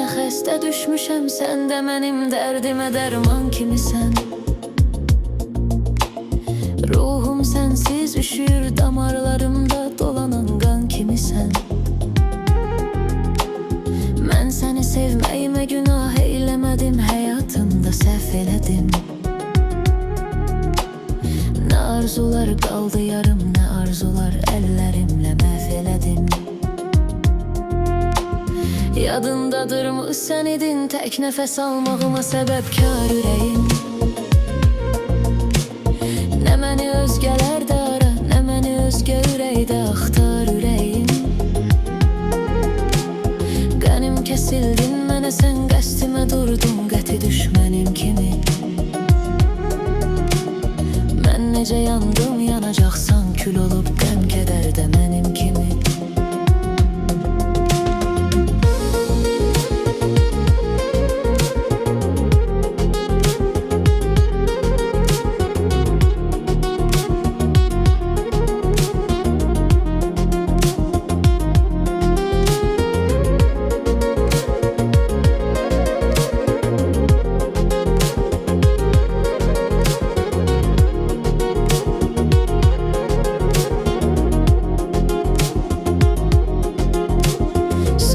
xəstə düşmüşəm, sən də mənim dərdimə dərman kimisən. Ruhum sənsiz üşür, damarlarımda dolanan qan kimisən. Mən səni sevməyimə günah eyləmədim, həyatımda səhv elədim. Nə arzular qaldı yarım, nə arzular əllərimlə məhv elədim. Yadındadırmı sən idin tək nəfəs almağıma səbəbkar ürəyim. Nə məni özgələrdə ara, nə məni özgə ürəkdə axtar ürəyim. Qənim kəsildin mənə, sən qəstimə durdun qəti düşmənim kimi. Mən necə yandım, yanacaqsan kül olub qəm kədərdə mənim kimi.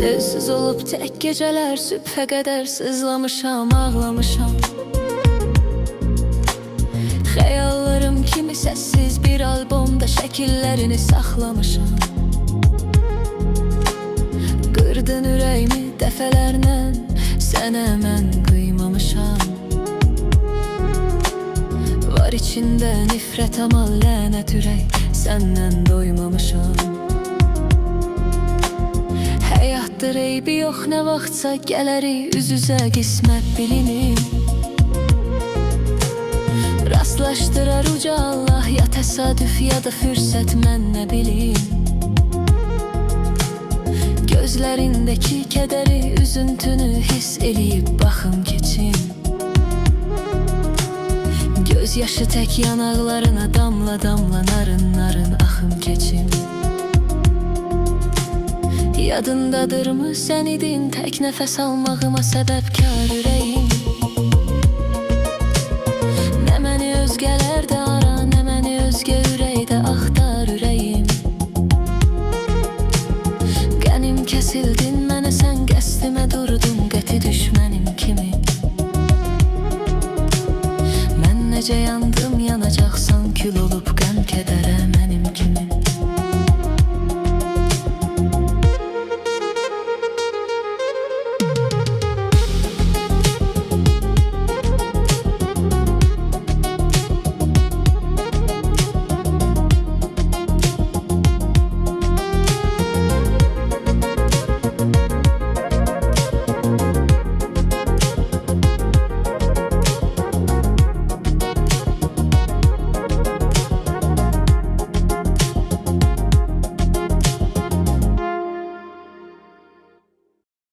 Sözsüz olub tək gecələr, sübhə qədər sızlamışam, ağlamışam. Xəyallarım kimi səssiz bir albomda şəkillərini saxlamışam. Qırdın ürəyimi dəfələrlə, sənə mən qıymamışam. Var içində nifrət, amma lənət ürək, səndən doymamışam. Həyatdır eybi yox, nə vaxtsa gələrik üz-üzə, qismət bilinir. Rastlaşdırar uca Allah, ya təsadüf ya da fürsət, mən nə bilim. Gözlərindəki kədəri, üzüntünü hiss eləyib baxım keçim. Göz yaşı tək yanaqlarına damla damla, narın narın axım keçim. Yadındadırmı sən idin tək nəfəs almağıma səbəbkar ürəyim. Nə məni özgələrdə ara, nə məni özgə ürəkdə axtar ürəyim. Qənim kəsildin mənə, sən qəstimə durdun qəti düşmənim kimi. Mən necə yandım,